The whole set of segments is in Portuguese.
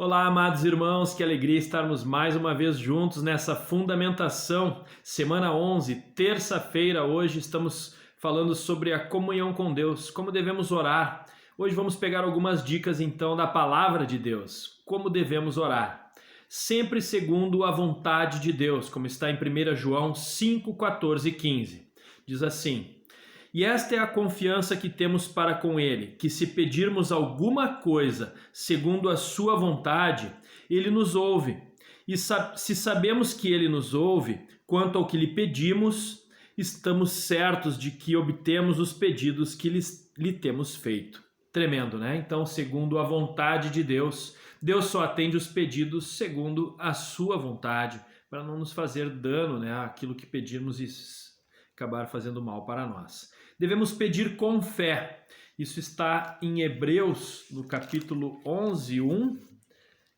Olá, amados irmãos, que alegria estarmos mais uma vez juntos nessa fundamentação. Semana 11, terça-feira, hoje estamos falando sobre a comunhão com Deus, como devemos orar. Hoje vamos pegar algumas dicas então da palavra de Deus, como devemos orar. Sempre segundo a vontade de Deus, como está em 1 João 5, 14 e 15. Diz assim: E esta é a confiança que temos para com Ele, que se pedirmos alguma coisa segundo a sua vontade, Ele nos ouve. E se sabemos que Ele nos ouve, quanto ao que lhe pedimos, estamos certos de que obtemos os pedidos que lhe temos feito. Tremendo, né? Então, segundo a vontade de Deus, Deus só atende os pedidos segundo a sua vontade, para não nos fazer dano, né? Aquilo que pedirmos e acabar fazendo mal para nós. Devemos pedir com fé. Isso está em Hebreus, no capítulo 11, 1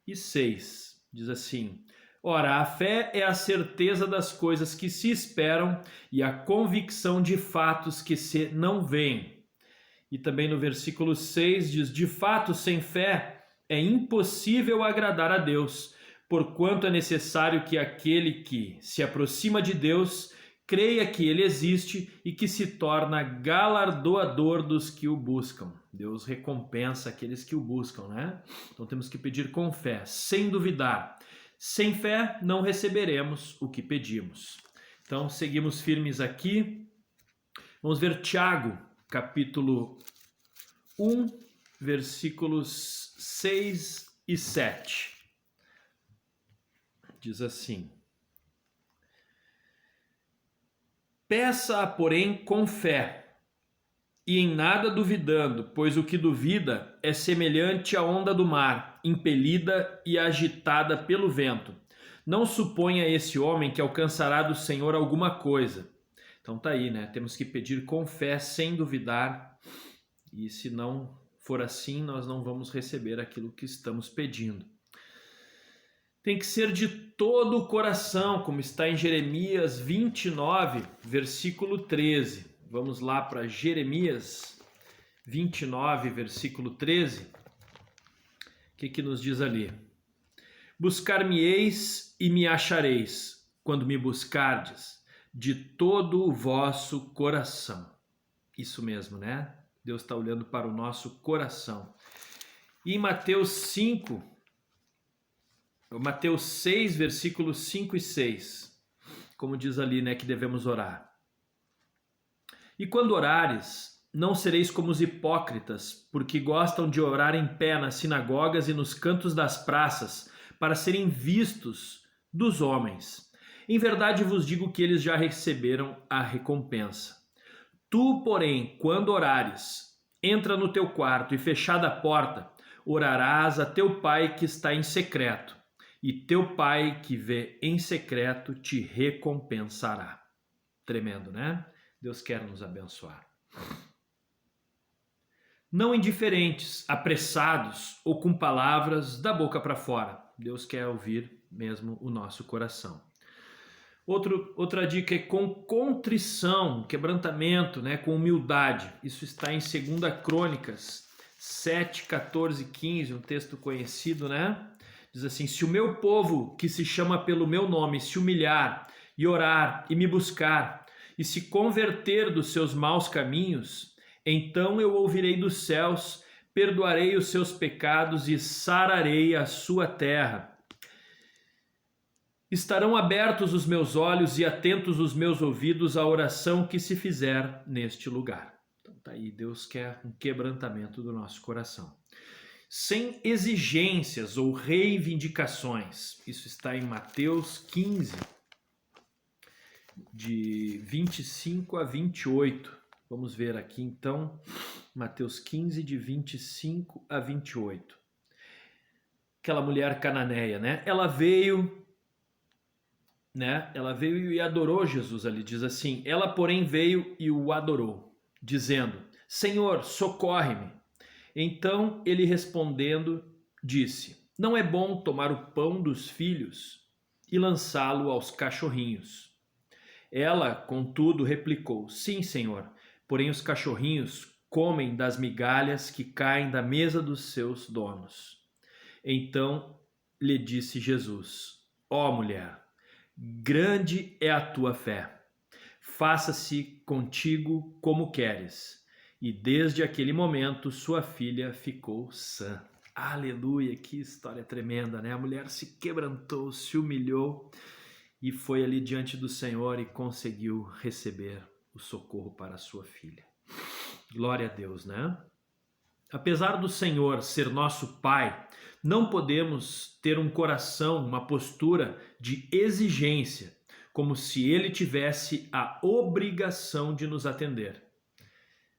e 6. Diz assim: Ora, a fé é a certeza das coisas que se esperam e a convicção de fatos que se não veem. E também no versículo 6 diz: De fato, sem fé é impossível agradar a Deus, porquanto é necessário que aquele que se aproxima de Deus creia que Ele existe e que se torna galardoador dos que o buscam. Deus recompensa aqueles que o buscam, né? Então temos que pedir com fé, sem duvidar. Sem fé não receberemos o que pedimos. Então seguimos firmes aqui. Vamos ver Tiago, capítulo 1, versículos 6 e 7. Diz assim: Peça, porém, com fé, e em nada duvidando, pois o que duvida é semelhante à onda do mar, impelida e agitada pelo vento. Não suponha esse homem que alcançará do Senhor alguma coisa. Então tá aí, né? Temos que pedir com fé, sem duvidar, e se não for assim, nós não vamos receber aquilo que estamos pedindo. Tem que ser de todo o coração, como está em Jeremias 29, versículo 13. Vamos lá para Jeremias 29, versículo 13. O que nos diz ali? Buscar-me-eis e me achareis, quando me buscardes, de todo o vosso coração. Isso mesmo, né? Deus está olhando para o nosso coração. E em Mateus 6, versículos 5 e 6, como diz ali, né, que devemos orar. E quando orares, não sereis como os hipócritas, porque gostam de orar em pé nas sinagogas e nos cantos das praças, para serem vistos dos homens. Em verdade vos digo que eles já receberam a recompensa. Tu, porém, quando orares, entra no teu quarto e, fechada a porta, orarás a teu Pai que está em secreto. E teu Pai que vê em secreto te recompensará. Tremendo, né? Deus quer nos abençoar. Não indiferentes, apressados ou com palavras da boca para fora. Deus quer ouvir mesmo o nosso coração. Outra dica é com contrição, quebrantamento, né? Com humildade. Isso está em 2 Crônicas 7, 14 e 15, um texto conhecido, né? Diz assim: se o meu povo, que se chama pelo meu nome, se humilhar e orar e me buscar e se converter dos seus maus caminhos, então eu ouvirei dos céus, perdoarei os seus pecados e sararei a sua terra. Estarão abertos os meus olhos e atentos os meus ouvidos à oração que se fizer neste lugar. Então tá aí, Deus quer um quebrantamento do nosso coração. Sem exigências ou reivindicações. Isso está em Mateus 15, de 25 a 28. Vamos ver aqui então, Mateus 15, de 25 a 28. Aquela mulher cananeia, né? Ela veio e adorou Jesus ali, diz assim: ela, porém, veio e o adorou, dizendo: Senhor, socorre-me. Então ele respondendo disse: não é bom tomar o pão dos filhos e lançá-lo aos cachorrinhos. Ela, contudo, replicou: sim, Senhor, porém os cachorrinhos comem das migalhas que caem da mesa dos seus donos. Então lhe disse Jesus: ó mulher, grande é a tua fé. Faça-se contigo como queres. E desde aquele momento sua filha ficou sã. Aleluia, que história tremenda, né? A mulher se quebrantou, se humilhou e foi ali diante do Senhor e conseguiu receber o socorro para a sua filha. Glória a Deus, né? Apesar do Senhor ser nosso Pai, não podemos ter um coração, uma postura de exigência, como se Ele tivesse a obrigação de nos atender.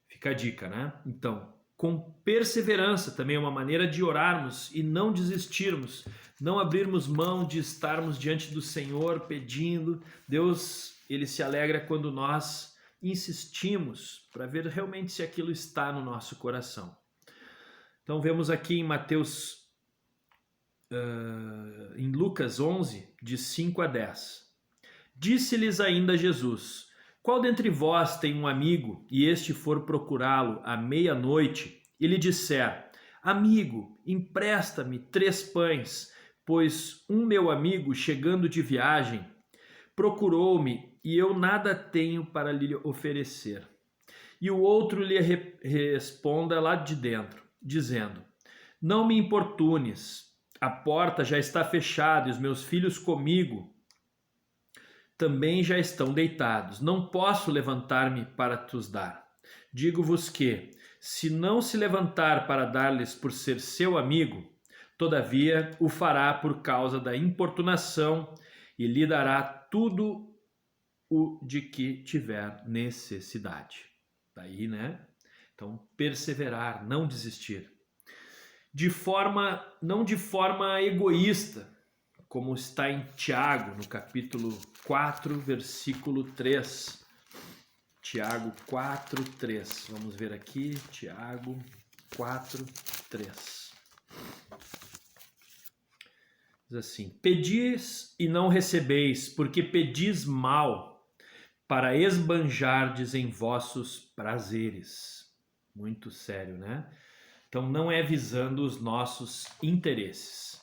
Fica a dica, né? Então, com perseverança também é uma maneira de orarmos e não desistirmos, não abrirmos mão de estarmos diante do Senhor pedindo. Deus, Ele se alegra quando nós insistimos para ver realmente se aquilo está no nosso coração. Então vemos aqui em em Lucas 11, de 5 a 10. Disse-lhes ainda Jesus: qual dentre vós tem um amigo, e este for procurá-lo à meia-noite, e lhe disser: amigo, empresta-me 3 pães, pois um meu amigo, chegando de viagem, procurou-me, e eu nada tenho para lhe oferecer. E o outro lhe responda lá de dentro, dizendo: não me importunes, a porta já está fechada, e os meus filhos comigo também já estão deitados. Não posso levantar-me para te-os dar. Digo-vos que, se não se levantar para dar-lhes por ser seu amigo, todavia o fará por causa da importunação e lhe dará tudo o de que tiver necessidade. Daí, né? Então, perseverar, não desistir. Não de forma egoísta, como está em Tiago, no capítulo 4, versículo 3. Tiago 4, 3. Vamos ver aqui, Tiago 4, 3. Diz assim: pedis e não recebeis, porque pedis mal, para esbanjardes em vossos prazeres. Muito sério, né? Então não é visando os nossos interesses.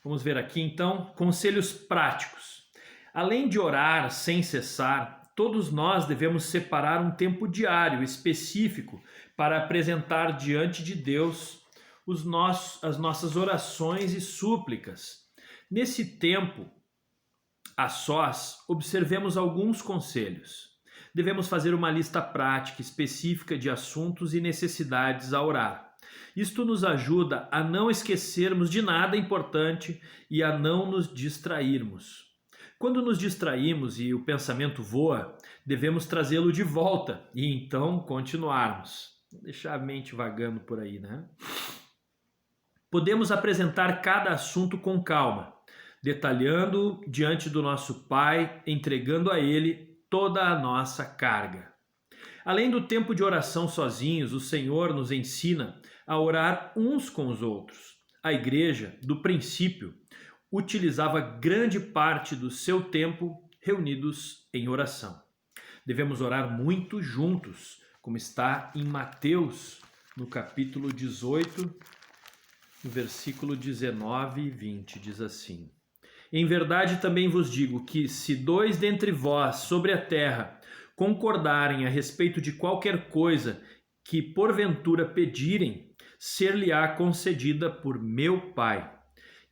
Vamos ver aqui então, conselhos práticos. Além de orar sem cessar, todos nós devemos separar um tempo diário específico para apresentar diante de Deus as nossas orações e súplicas. Nesse tempo, a sós, observemos alguns conselhos. Devemos fazer uma lista prática específica de assuntos e necessidades a orar. Isto nos ajuda a não esquecermos de nada importante e a não nos distrairmos. Quando nos distraímos e o pensamento voa, devemos trazê-lo de volta e então continuarmos. Não deixar a mente vagando por aí, né? Podemos apresentar cada assunto com calma, detalhando diante do nosso Pai, entregando a Ele toda a nossa carga. Além do tempo de oração sozinhos, o Senhor nos ensina a orar uns com os outros. A igreja, do princípio, utilizava grande parte do seu tempo reunidos em oração. Devemos orar muito juntos, como está em Mateus, no capítulo 18, no versículo 19 e 20, diz assim: em verdade também vos digo que, se 2 dentre vós sobre a terra concordarem a respeito de qualquer coisa que porventura pedirem, ser-lhe-á concedida por meu Pai,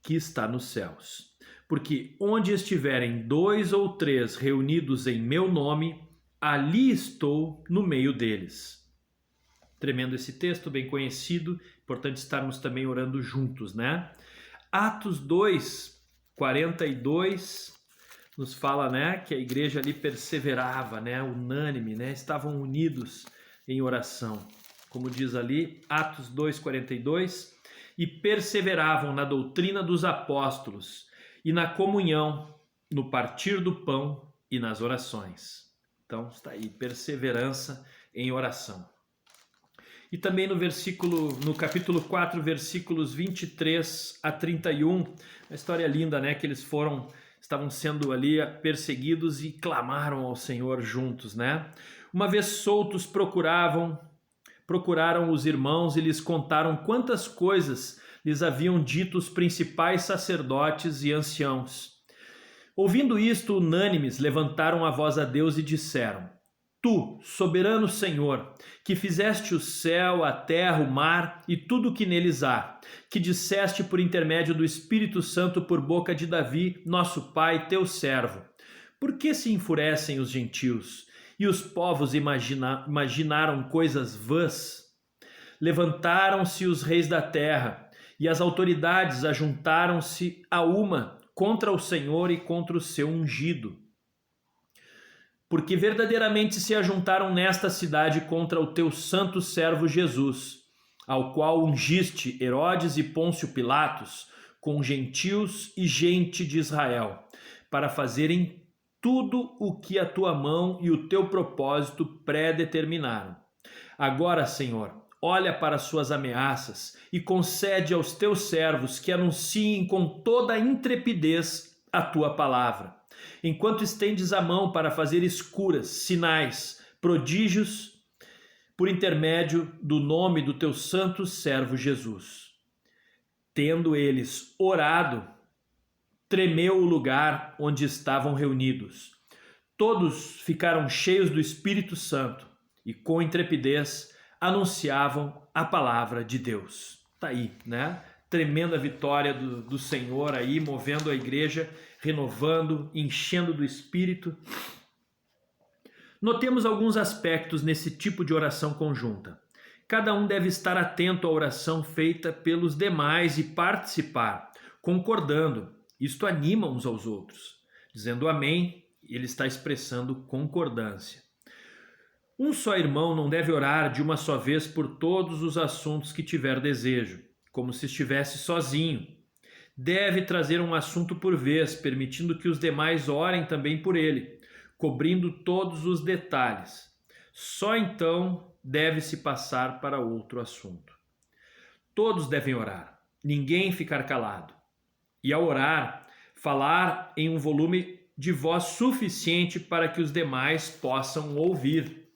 que está nos céus. Porque onde estiverem 2 ou 3 reunidos em meu nome, ali estou no meio deles. Tremendo esse texto, bem conhecido, importante estarmos também orando juntos, né? Atos 2, 42, nos fala, né, que a igreja ali perseverava, né, unânime, né, estavam unidos em oração. Como diz ali, Atos 2:42, e perseveravam na doutrina dos apóstolos e na comunhão, no partir do pão e nas orações. Então está aí, perseverança em oração. E também no capítulo 4, versículos 23 a 31, uma história linda, né, que eles estavam sendo ali perseguidos e clamaram ao Senhor juntos, né? Uma vez soltos, procuraram os irmãos e lhes contaram quantas coisas lhes haviam dito os principais sacerdotes e anciãos. Ouvindo isto, unânimes levantaram a voz a Deus e disseram: Tu, soberano Senhor, que fizeste o céu, a terra, o mar e tudo o que neles há, que disseste por intermédio do Espírito Santo por boca de Davi, nosso pai, teu servo, por que se enfurecem os gentios e os povos imaginaram coisas vãs? Levantaram-se os reis da terra e as autoridades ajuntaram-se a uma contra o Senhor e contra o seu ungido. Porque verdadeiramente se ajuntaram nesta cidade contra o teu santo servo Jesus, ao qual ungiste Herodes e Pôncio Pilatos, com gentios e gente de Israel, para fazerem tudo o que a tua mão e o teu propósito predeterminaram. Agora, Senhor, olha para suas ameaças e concede aos teus servos que anunciem com toda a intrepidez a tua palavra, enquanto estendes a mão para fazer curas, sinais, prodígios, por intermédio do nome do teu santo servo Jesus. Tendo eles orado, tremeu o lugar onde estavam reunidos. Todos ficaram cheios do Espírito Santo e com intrepidez anunciavam a palavra de Deus. Tá aí, né? Tremenda vitória do Senhor aí, movendo a igreja, renovando, enchendo do Espírito. Notemos alguns aspectos nesse tipo de oração conjunta. Cada um deve estar atento à oração feita pelos demais e participar, concordando. Isto anima uns aos outros. Dizendo amém, ele está expressando concordância. Um só irmão não deve orar de uma só vez por todos os assuntos que tiver desejo, como se estivesse sozinho. Deve trazer um assunto por vez, permitindo que os demais orem também por ele, cobrindo todos os detalhes. Só então deve-se passar para outro assunto. Todos devem orar, ninguém ficar calado. E ao orar, falar em um volume de voz suficiente para que os demais possam ouvir.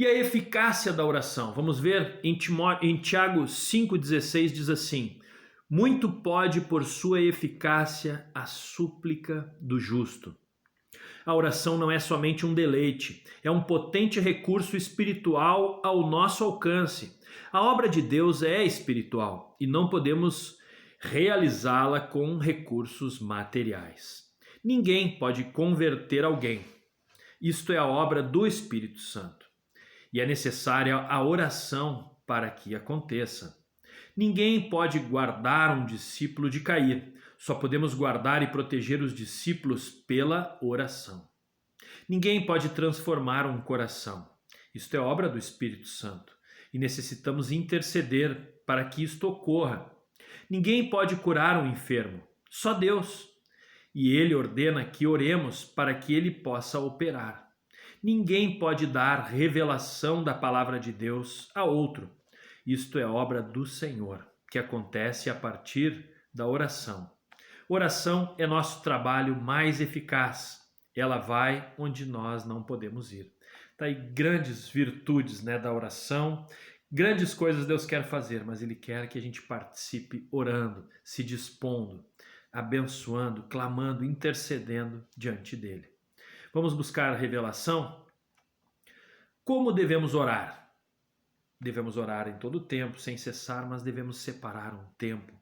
E a eficácia da oração? Vamos ver em Tiago 5,16 diz assim: muito pode por sua eficácia a súplica do justo. A oração não é somente um deleite, é um potente recurso espiritual ao nosso alcance. A obra de Deus é espiritual e não podemos realizá-la com recursos materiais. Ninguém pode converter alguém. Isto é a obra do Espírito Santo. E é necessária a oração para que aconteça. Ninguém pode guardar um discípulo de cair. Só podemos guardar e proteger os discípulos pela oração. Ninguém pode transformar um coração. Isto é obra do Espírito Santo. E necessitamos interceder para que isto ocorra. Ninguém pode curar um enfermo. Só Deus. E Ele ordena que oremos para que Ele possa operar. Ninguém pode dar revelação da palavra de Deus a outro. Isto é obra do Senhor, que acontece a partir da oração. Oração é nosso trabalho mais eficaz. Ela vai onde nós não podemos ir. Tá aí grandes virtudes, né, da oração. Grandes coisas Deus quer fazer, mas Ele quer que a gente participe orando, se dispondo, abençoando, clamando, intercedendo diante dEle. Vamos buscar a revelação? Como devemos orar? Devemos orar em todo o tempo, sem cessar, mas devemos separar um tempo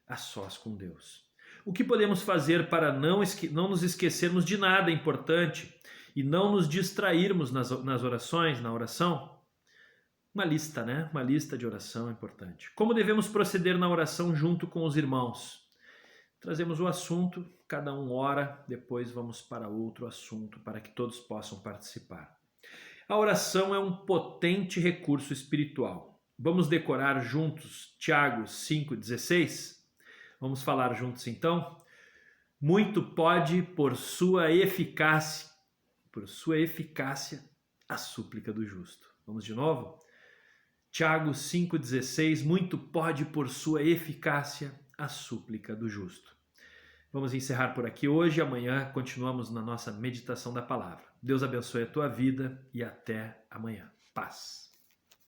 a sós com Deus. O que podemos fazer para não nos esquecermos de nada importante e não nos distrairmos nas orações, na oração? Uma lista, né? Uma lista de oração importante. Como devemos proceder na oração junto com os irmãos? Trazemos o assunto, cada um ora, depois vamos para outro assunto, para que todos possam participar. A oração é um potente recurso espiritual. Vamos decorar juntos Tiago 5,16? Vamos falar juntos então? Muito pode por sua eficácia a súplica do justo. Vamos de novo? Tiago 5,16, muito pode por sua eficácia a súplica do justo. Vamos encerrar por aqui hoje, amanhã continuamos na nossa meditação da palavra. Deus abençoe a tua vida e até amanhã. Paz.